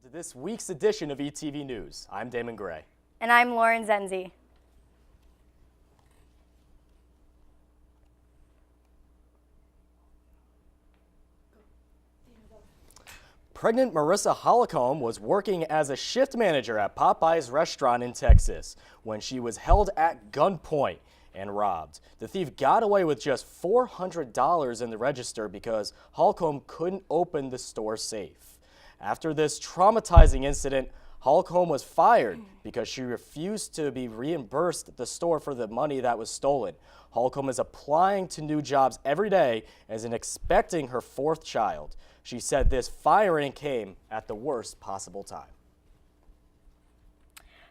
To this week's edition of ETV News. I'm Damon Gray. And I'm Lauren Zenzi. Pregnant Marissa Holcomb was working as a shift manager at Popeye's restaurant in Texas when she was held at gunpoint and robbed. The thief got away with just $400 in the register because Holcomb couldn't open the store safe. After this traumatizing incident, Holcomb was fired because she refused to be reimbursed at the store for the money that was stolen. Holcomb is applying to new jobs every day as in expecting her fourth child. She said this firing came at the worst possible time.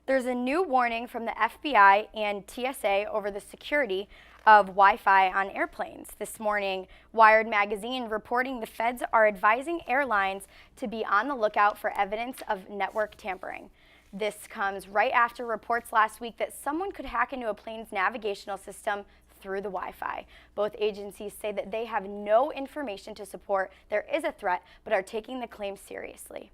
There's a new warning from the FBI and TSA over the security of Wi-Fi on airplanes. This morning, Wired magazine reporting the feds are advising airlines to be on the lookout for evidence of network tampering. This comes right after reports last week that someone could hack into a plane's navigational system through the Wi-Fi. Both agencies say that they have no information to support there is a threat, but are taking the claim seriously.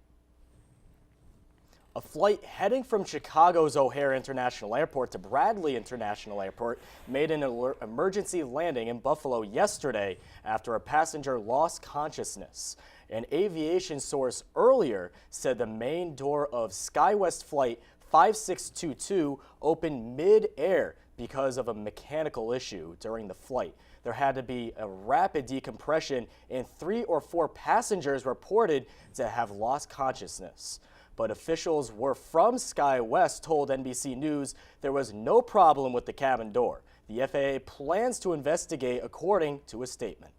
A flight heading from Chicago's O'Hare International Airport to Bradley International Airport made an emergency landing in Buffalo yesterday after a passenger lost consciousness. An aviation source earlier said the main door of SkyWest Flight 5622 opened mid-air because of a mechanical issue during the flight. There had to be a rapid decompression and 3 or 4 passengers reported to have lost consciousness. But officials from SkyWest told NBC News there was no problem with the cabin door. The FAA plans to investigate according to a statement.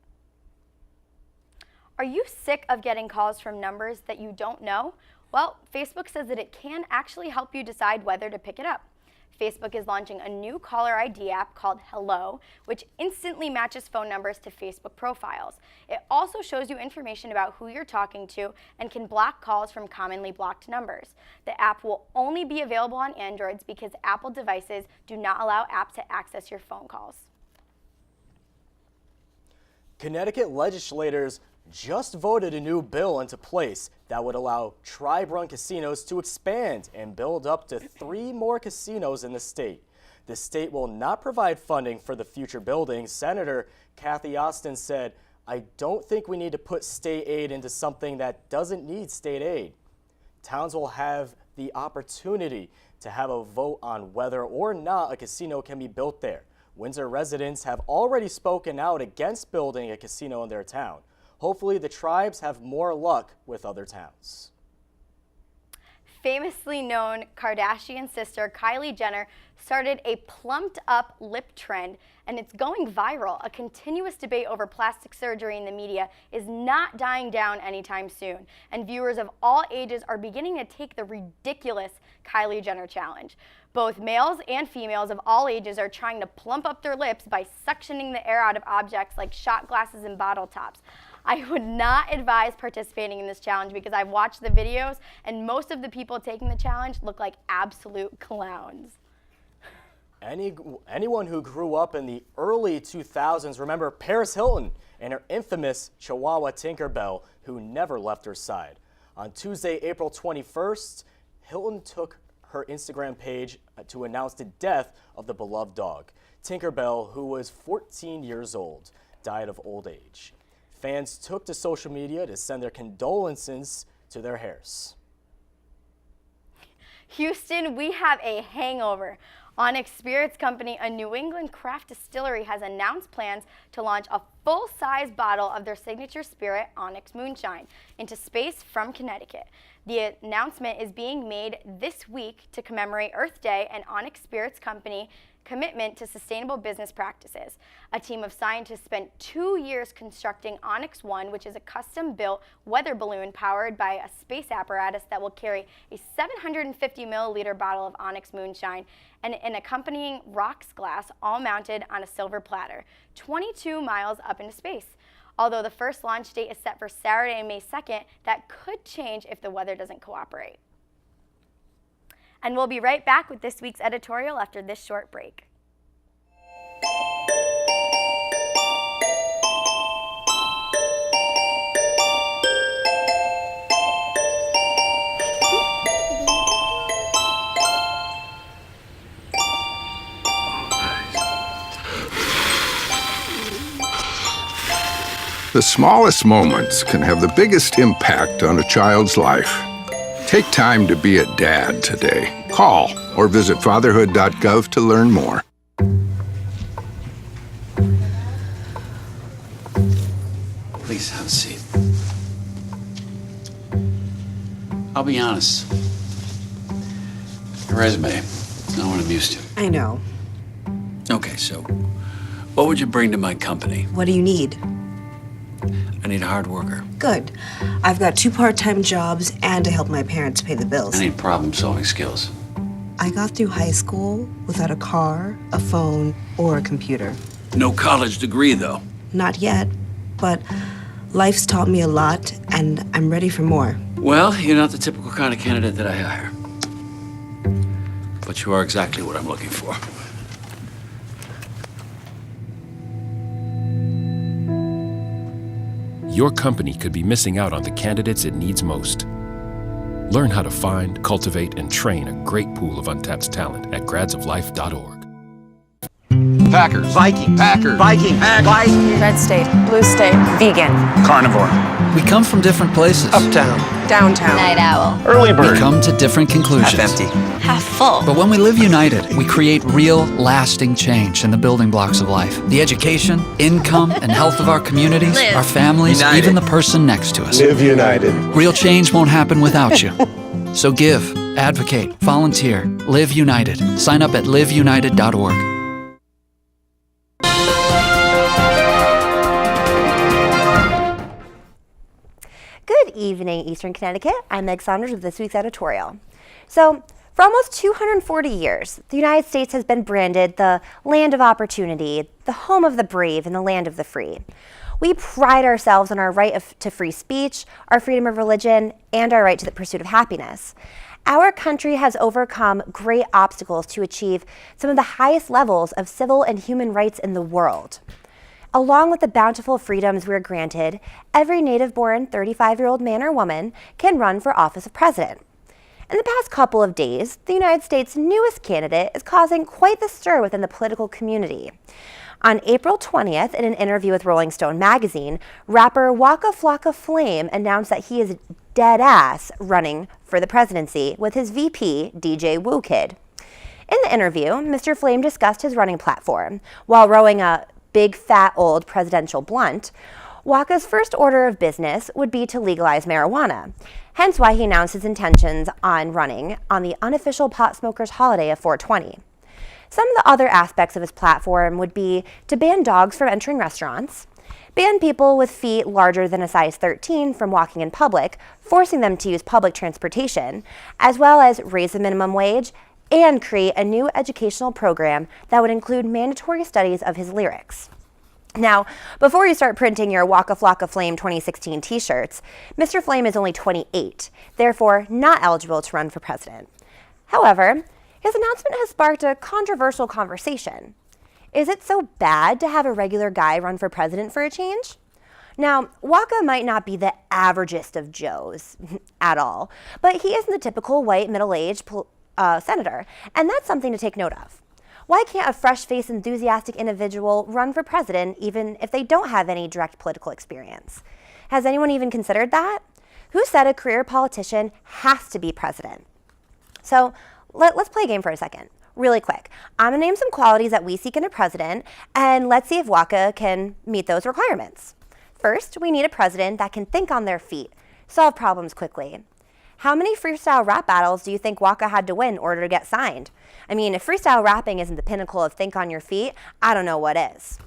Are you sick of getting calls from numbers that you don't know? Well, Facebook says that it can actually help you decide whether to pick it up. Facebook is launching a new caller ID app called Hello, which instantly matches phone numbers to Facebook profiles. It also shows you information about who you're talking to and can block calls from commonly blocked numbers. The app will only be available on Androids because Apple devices do not allow apps to access your phone calls. Connecticut legislators just voted a new bill into place that would allow tribe-run casinos to expand and build up to 3 more casinos in the state. The state will not provide funding for the future buildings. Senator Kathy Austin said, "I don't think we need to put state aid into something that doesn't need state aid." Towns will have the opportunity to have a vote on whether or not a casino can be built there. Windsor residents have already spoken out against building a casino in their town. Hopefully, the tribes have more luck with other towns. Famously known Kardashian sister Kylie Jenner started a plumped up lip trend, and it's going viral. A continuous debate over plastic surgery in the media is not dying down anytime soon, and viewers of all ages are beginning to take the ridiculous Kylie Jenner challenge. Both males and females of all ages are trying to plump up their lips by suctioning the air out of objects like shot glasses and bottle tops. I would not advise participating in this challenge because I've watched the videos and most of the people taking the challenge look like absolute clowns. Anyone who grew up in the early 2000s remember Paris Hilton and her infamous Chihuahua Tinkerbell, who never left her side. On Tuesday, April 21st, Hilton took her Instagram page to announce the death of the beloved dog. Tinkerbell, who was 14 years old, died of old age. Fans took to social media to send their condolences to their heirs. Houston, we have a hangover. Onyx Spirits Company, a New England craft distillery, has announced plans to launch a full-size bottle of their signature spirit, Onyx Moonshine, into space from Connecticut. The announcement is being made this week to commemorate Earth Day and Onyx Spirits Company commitment to sustainable business practices. A team of scientists spent 2 years constructing Onyx One, which is a custom-built weather balloon powered by a space apparatus that will carry a 750 milliliter bottle of Onyx Moonshine and an accompanying rocks glass, all mounted on a silver platter, 22 miles up into space. Although the first launch date is set for Saturday, May 2nd, that could change if the weather doesn't cooperate. And we'll be right back with this week's editorial after this short break. The smallest moments can have the biggest impact on a child's life. Take time to be a dad today. Call or visit fatherhood.gov to learn more. Please have a seat. I'll be honest. Your resume, no one amused you. I know. Okay, so what would you bring to my company? What do you need? I need a hard worker. Good. I've got 2 part-time jobs and to help my parents pay the bills. I need problem-solving skills. I got through high school without a car, a phone, or a computer. No college degree, though. Not yet, but life's taught me a lot, and I'm ready for more. Well, you're not the typical kind of candidate that I hire. But you are exactly what I'm looking for. Your company could be missing out on the candidates it needs most. Learn how to find, cultivate, and train a great pool of untapped talent at gradsoflife.org. Packers. Vikings. Packers. Viking. Packers. Red state, blue state, vegan. Carnivore. We come from different places. Uptown. Downtown. Night owl. Early bird. We come to different conclusions. Half empty. Half full. But when we live united, we create real, lasting change in the building blocks of life. The education, income, and health of our communities, Live. our families, United. even the person next to us. Live united. Real change won't happen without you. So give, advocate, volunteer, live united. Sign up at liveunited.org. Good evening, Eastern Connecticut. I'm Meg Saunders with this week's editorial. So, for almost 240 years, the United States has been branded the land of opportunity, the home of the brave, and the land of the free. We pride ourselves on our right to free speech, our freedom of religion, and our right to the pursuit of happiness. Our country has overcome great obstacles to achieve some of the highest levels of civil and human rights in the world. Along with the bountiful freedoms we are granted, every native-born 35-year-old man or woman can run for office of president. In the past couple of days, the United States' newest candidate is causing quite the stir within the political community. On April 20th, in an interview with Rolling Stone magazine, rapper Waka Flocka Flame announced that he is dead ass running for the presidency with his VP, DJ Woo Kid. In the interview, Mr. Flame discussed his running platform. While rowing a big, fat, old presidential blunt, Waka's first order of business would be to legalize marijuana, hence why he announced his intentions on running on the unofficial pot smokers' holiday of 420. Some of the other aspects of his platform would be to ban dogs from entering restaurants, ban people with feet larger than a size 13 from walking in public, forcing them to use public transportation, as well as raise the minimum wage and create a new educational program that would include mandatory studies of his lyrics. Now, before you start printing your Waka Flocka Flame 2016 t-shirts, Mr. Flame is only 28, therefore not eligible to run for president. However, his announcement has sparked a controversial conversation. Is it so bad to have a regular guy run for president for a change? Now, Waka might not be the averagest of Joes at all, but he isn't the typical white middle-aged senator, and that's something to take note of. Why can't a fresh-faced, enthusiastic individual run for president even if they don't have any direct political experience? Has anyone even considered that? Who said a career politician has to be president? So let's play a game for a second, really quick. I'm gonna name some qualities that we seek in a president, and let's see if Waka can meet those requirements. First, we need a president that can think on their feet, solve problems quickly. How many freestyle rap battles do you think Waka had to win in order to get signed? I mean, if freestyle rapping isn't the pinnacle of think on your feet, I don't know what is.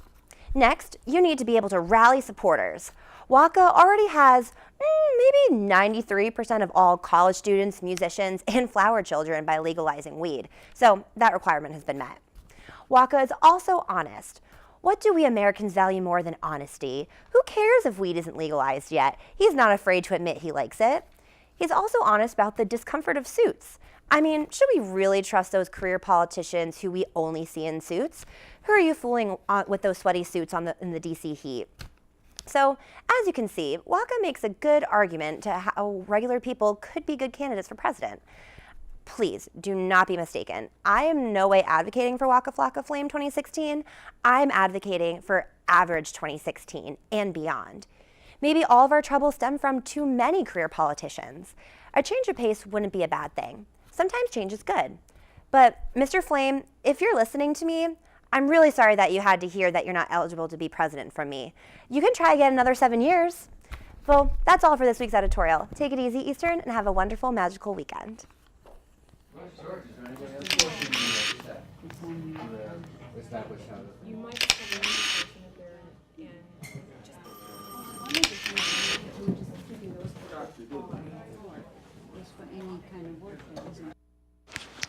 Next, you need to be able to rally supporters. Waka already has maybe 93% of all college students, musicians, and flower children by legalizing weed. So that requirement has been met. Waka is also honest. What do we Americans value more than honesty? Who cares if weed isn't legalized yet? He's not afraid to admit he likes it. He's also honest about the discomfort of suits. I mean, should we really trust those career politicians who we only see in suits? Who are you fooling with those sweaty suits in the DC heat? So, as you can see, Waka makes a good argument to how regular people could be good candidates for president. Please do not be mistaken. I am no way advocating for Waka Flocka Flame 2016. I'm advocating for average 2016 and beyond. Maybe all of our troubles stem from too many career politicians. A change of pace wouldn't be a bad thing. Sometimes change is good. But Mr. Flame, if you're listening to me, I'm really sorry that you had to hear that you're not eligible to be president from me. You can try again another 7 years. Well, that's all for this week's editorial. Take it easy, Eastern, and have a wonderful, magical weekend.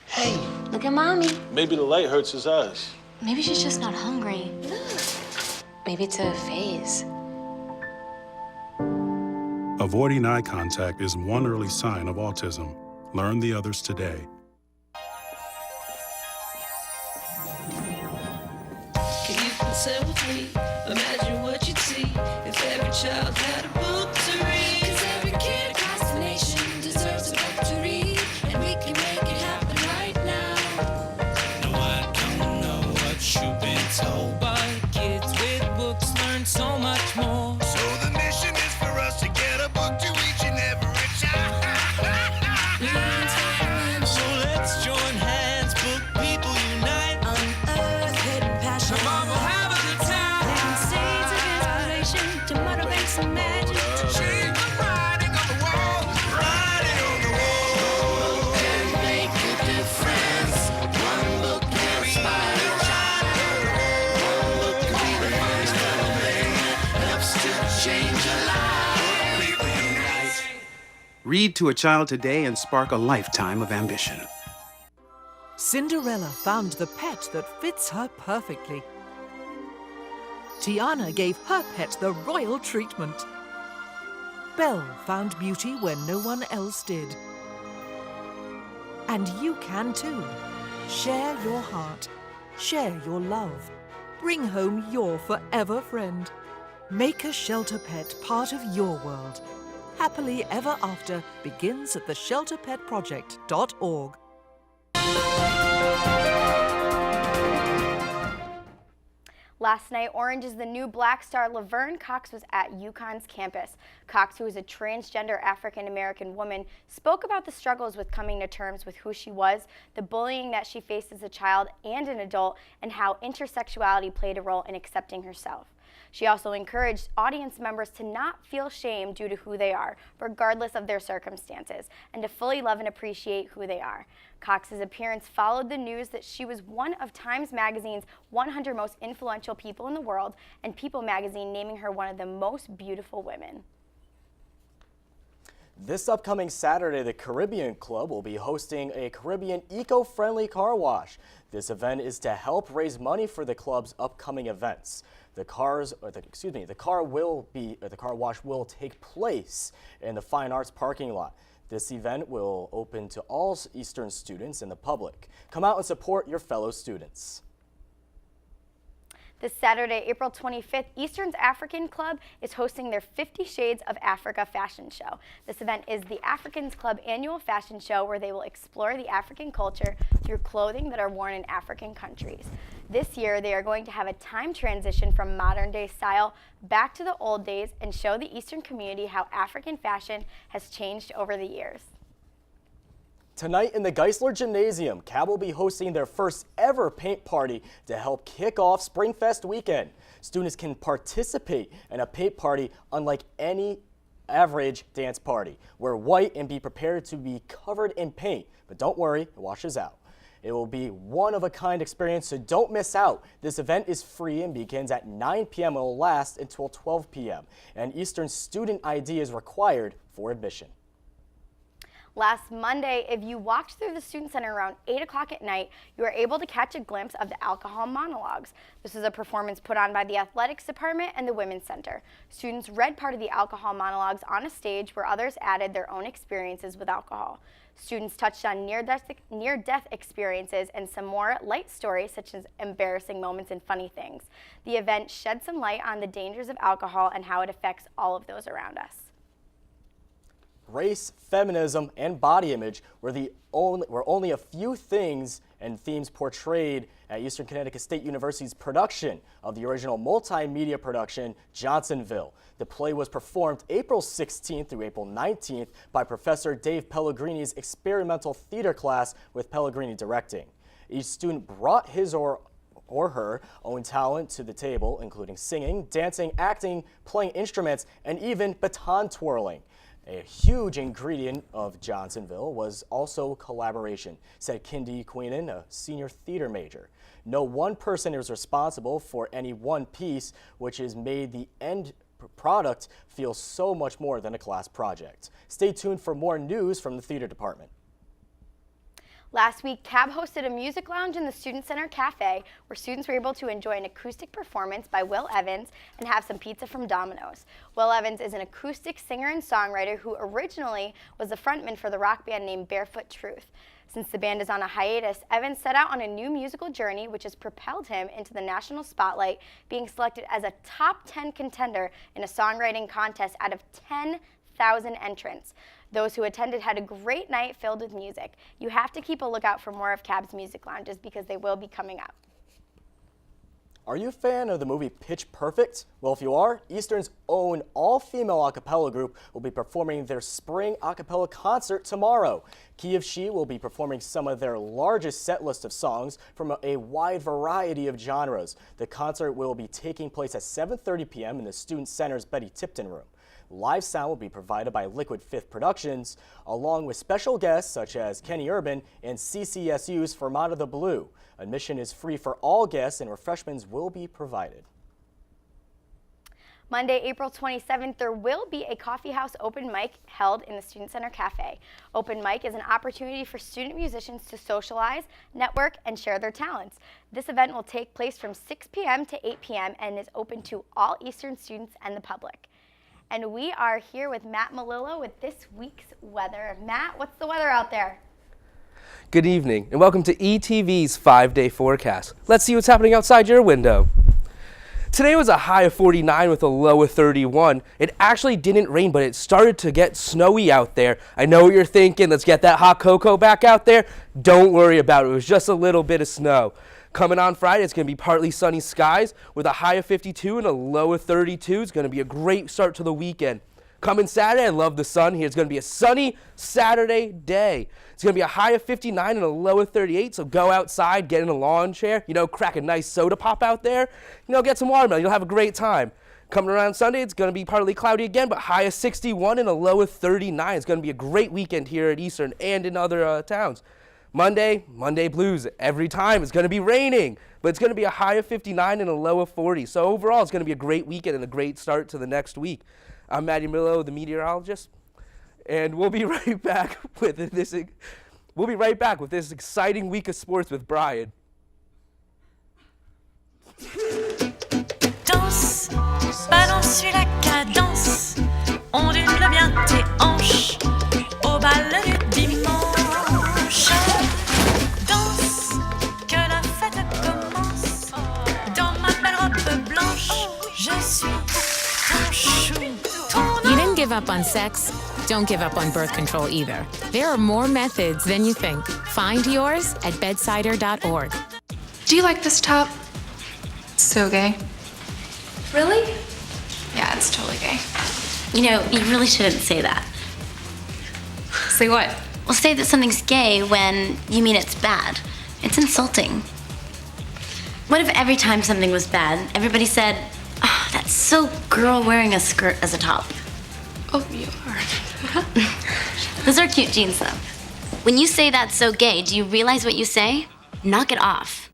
Hey, look at Mommy. Maybe the light hurts his eyes. Maybe she's just not hungry. Maybe it's a phase. Avoiding eye contact is one early sign of autism. Learn the others today. If you can say with me, imagine what you'd see if every child had a book to read. 'Cause every kid across the nation deserves a book to read, and we can make it happen right now. No, I don't know what you've been told, but kids with books learn so much more. So the mission is for us to get a book to each and every child. So let's join hands, book people unite, Unearth hidden passion. come on, we'll have a good time. Plant seeds of inspiration to motivate some magic. To change the writing on the wall, writing on the wall. And make a difference. One book can inspire a child. One book can be the first thing that helps to change a life. Read to a child today and spark a lifetime of ambition. Cinderella found the pet that fits her perfectly. Tiana gave her pet the royal treatment. Belle found beauty where no one else did. And you can too. Share your heart. Share your love. Bring home your forever friend. Make a shelter pet part of your world. Happily Ever After begins at theshelterpetproject.org. Last night, Orange is the New Black star Laverne Cox was at UConn's campus. Cox, who is a transgender African-American woman, spoke about the struggles with coming to terms with who she was, the bullying that she faced as a child and an adult, and how intersexuality played a role in accepting herself. She also encouraged audience members to not feel shame due to who they are, regardless of their circumstances, and to fully love and appreciate who they are. Cox's appearance followed the news that she was one of Times Magazine's 100 most influential people in the world, and People magazine naming her one of the most beautiful women. This upcoming Saturday, the Caribbean Club will be hosting a Caribbean eco-friendly car wash. This event is to help raise money for the club's upcoming events. The car wash will take place in the Fine Arts parking lot. This event will open to all Eastern students and the public. Come out and support your fellow students. This Saturday, April 25th, Eastern's African Club is hosting their 50 Shades of Africa fashion show. This event is the Africans Club annual fashion show where they will explore the African culture through clothing that are worn in African countries. This year, they are going to have a time transition from modern day style back to the old days and show the Eastern community how African fashion has changed over the years. Tonight in the Geisler Gymnasium, CAB will be hosting their first ever paint party to help kick off Springfest weekend. Students can participate in a paint party unlike any average dance party. Wear white and be prepared to be covered in paint, but don't worry, it washes out. It will be one-of-a-kind experience, so don't miss out. This event is free and begins at 9 p.m. and will last until 12 p.m. And Eastern student ID is required for admission. Last Monday, if you walked through the Student Center around 8 o'clock at night, you were able to catch a glimpse of the alcohol monologues. This is a performance put on by the Athletics Department and the Women's Center. Students read part of the alcohol monologues on a stage where others added their own experiences with alcohol. Students touched on near-death experiences and some more light stories such as embarrassing moments and funny things. The event shed some light on the dangers of alcohol and how it affects all of those around us. Race, feminism, and body image were only a few things and themes portrayed at Eastern Connecticut State University's production of the original multimedia production, Johnsonville. The play was performed April 16th through April 19th by Professor Dave Pellegrini's experimental theater class with Pellegrini directing. Each student brought his or her own talent to the table, including singing, dancing, acting, playing instruments, and even baton twirling. A huge ingredient of Johnsonville was also collaboration, said Kindy Queenan, a senior theater major. No one person is responsible for any one piece, which has made the end product feel so much more than a class project. Stay tuned for more news from the theater department. Last week, CAB hosted a music lounge in the Student Center Cafe where students were able to enjoy an acoustic performance by Will Evans and have some pizza from Domino's. Will Evans is an acoustic singer and songwriter who originally was the frontman for the rock band named Barefoot Truth. Since the band is on a hiatus, Evans set out on a new musical journey which has propelled him into the national spotlight, being selected as a top 10 contender in a songwriting contest out of 10,000 entrants. Those who attended had a great night filled with music. You have to keep a lookout for more of CAB's music lounges because they will be coming up. Are you a fan of the movie Pitch Perfect? Well, if you are, Eastern's own all-female a cappella group will be performing their spring a cappella concert tomorrow. Key of She will be performing some of their largest set list of songs from a wide variety of genres. The concert will be taking place at 7:30 p.m. in the Student Center's Betty Tipton room. Live sound will be provided by Liquid Fifth Productions, along with special guests such as Kenny Urban and CCSU's Fermata the Blue. Admission is free for all guests and refreshments will be provided. Monday, April 27th, there will be a coffee house open mic held in the Student Center Cafe. Open mic is an opportunity for student musicians to socialize, network, and share their talents. This event will take place from 6 p.m. to 8 p.m. and is open to all Eastern students and the public. And we are here with Matt Malillo with this week's weather. Matt, what's the weather out there? Good evening, and welcome to ETV's 5-day forecast. Let's see what's happening outside your window. Today was a high of 49 with a low of 31. It actually didn't rain, but it started to get snowy out there. I know what you're thinking, let's get that hot cocoa back out there. Don't worry about it, it was just a little bit of snow. Coming on Friday, it's going to be partly sunny skies with a high of 52 and a low of 32. It's going to be a great start to the weekend. Coming Saturday, I love the sun here. It's going to be a sunny Saturday day. It's going to be a high of 59 and a low of 38, so go outside, get in a lawn chair, crack a nice soda pop out there, get some watermelon. You'll have a great time. Coming around Sunday, it's going to be partly cloudy again, but high of 61 and a low of 39. It's going to be a great weekend here at Eastern and in other towns. Monday blues. Every time it's going to be raining, but it's going to be a high of 59 and a low of 40. So overall, it's going to be a great weekend and a great start to the next week. I'm Matty Millo, the meteorologist, and we'll be right back with this. We'll be right back with this exciting week of sports with Brian. Danse, balance sur la cadence, ondule bien tes hanches au bal du dimanche. Danse, que la fête commence. Dans ma belle robe blanche, je suis ton chou. You didn't give up on sex. Don't give up on birth control either. There are more methods than you think. Find yours at bedsider.org. Do you like this top? It's so gay. Really? Yeah, it's totally gay. You really shouldn't say that. Say what? Well, say that something's gay when you mean it's bad. It's insulting. What if every time something was bad, everybody said, "Oh, that's so girl wearing a skirt as a top"? Oh, you are. Those are cute jeans, though. When you say that's so gay, do you realize what you say? Knock it off.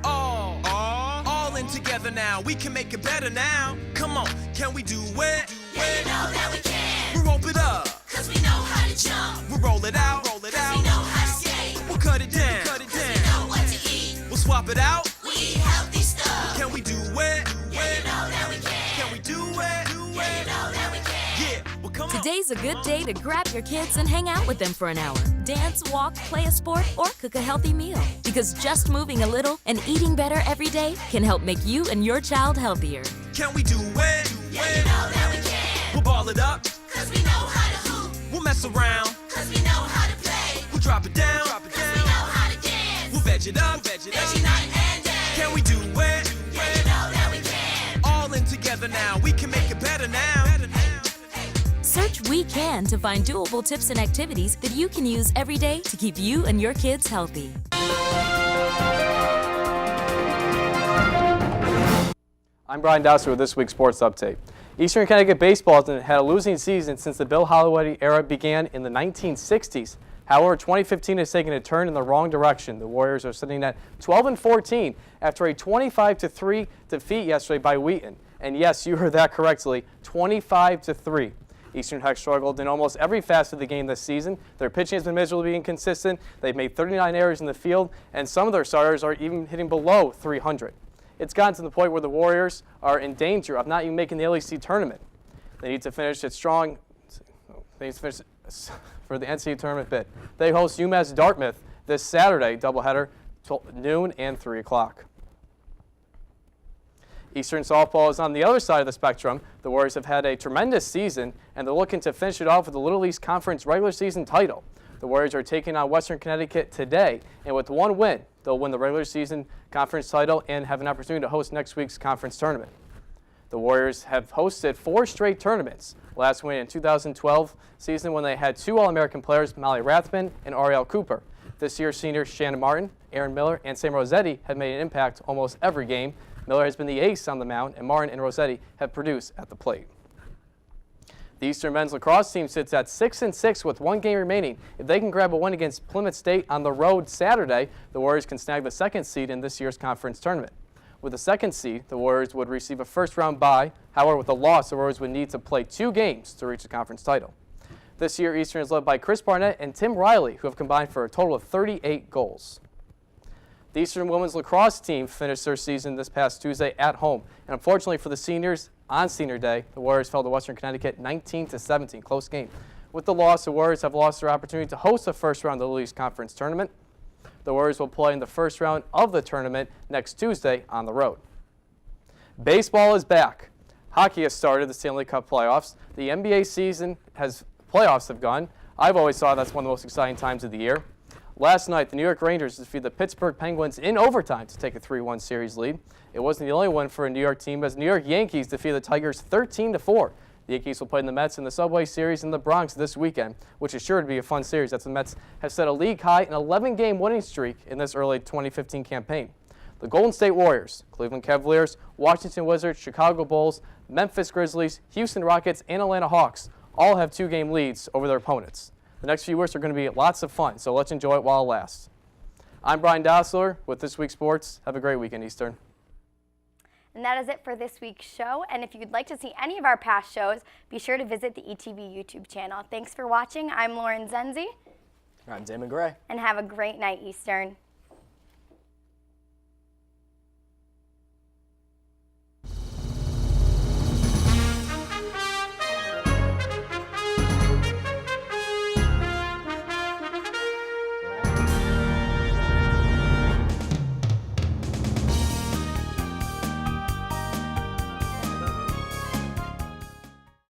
All in together now, we can make it better now. Come on, can we do it? Yeah, you know that we can. We'll rope it up, cause we know how to jump. We'll roll it out, cause we know how to skate. We'll cut it down, cause we know what to eat. We'll swap it out, we eat healthy stuff. Can we do it? Yeah, you know that we can. Can we do it? Yeah, you know that we can. Today's a good day to grab your kids and hang out with them for an hour. Dance, walk, play a sport, or cook a healthy meal. Because just moving a little and eating better every day can help make you and your child healthier. Can we do it? Yeah, you know that we can. We'll ball it up, cause we know how to hoop. We'll mess around, cause we know how to play. We'll drop it down. Cause we know how to dance. We'll veg it up, veggie night and day. Can we do it? Yeah, you know that we can. All in together now, we can make it better now. Search We Can to find doable tips and activities that you can use every day to keep you and your kids healthy. I'm Brian Dowser with this week's Sports Update. Eastern Connecticut baseball has had a losing season since the Bill Holloway era began in the 1960s. However, 2015 has taken a turn in the wrong direction. The Warriors are sitting at 12-14 after a 25-3 defeat yesterday by Wheaton. And yes, you heard that correctly, 25-3. Eastern has struggled in almost every facet of the game this season. Their pitching has been miserably inconsistent. They've made 39 errors in the field, and some of their starters are even hitting below 300. It's gotten to the point where the Warriors are in danger of not even making the LEC tournament. They need to finish it strong. They need to finish for the NCAA tournament bid. They host UMass Dartmouth this Saturday, doubleheader, noon and 3 o'clock. Eastern softball is on the other side of the spectrum. The Warriors have had a tremendous season, and they're looking to finish it off with the Little East Conference regular season title. The Warriors are taking on Western Connecticut today, and with one win, they'll win the regular season conference title and have an opportunity to host next week's conference tournament. The Warriors have hosted 4 straight tournaments. Last win in 2012 season when they had 2 All-American players, Molly Rathman and Ariel Cooper. This year, seniors Shannon Martin, Aaron Miller, and Sam Rossetti have made an impact almost every game. Miller has been the ace on the mound, and Martin and Rossetti have produced at the plate. The Eastern men's lacrosse team sits at 6-6 with 1 game remaining. If they can grab a win against Plymouth State on the road Saturday, the Warriors can snag the 2nd seed in this year's conference tournament. With the 2nd seed, the Warriors would receive a first-round bye. However, with a loss, the Warriors would need to play 2 games to reach the conference title. This year, Eastern is led by Chris Barnett and Tim Riley, who have combined for a total of 38 goals. The Eastern women's lacrosse team finished their season this past Tuesday at home. And unfortunately for the seniors, on senior day, the Warriors fell to Western Connecticut 19-17, close game. With the loss, the Warriors have lost their opportunity to host the first round of the Little East Conference tournament. The Warriors will play in the first round of the tournament next Tuesday on the road. Baseball is back. Hockey has started the Stanley Cup playoffs. The NBA season playoffs have gone. I've always thought that's one of the most exciting times of the year. Last night, the New York Rangers defeated the Pittsburgh Penguins in overtime to take a 3-1 series lead. It wasn't the only one for a New York team, as New York Yankees defeated the Tigers 13-4. The Yankees will play the Mets in the Subway Series in the Bronx this weekend, which is sure to be a fun series, as the Mets have set a league-high and 11-game winning streak in this early 2015 campaign. The Golden State Warriors, Cleveland Cavaliers, Washington Wizards, Chicago Bulls, Memphis Grizzlies, Houston Rockets, and Atlanta Hawks all have 2-game leads over their opponents. The next few weeks are going to be lots of fun, so let's enjoy it while it lasts. I'm Brian Dassler with This Week Sports. Have a great weekend, Eastern. And that is it for this week's show. And if you'd like to see any of our past shows, be sure to visit the ETV YouTube channel. Thanks for watching. I'm Lauren Zenzi. I'm Damon Gray. And have a great night, Eastern.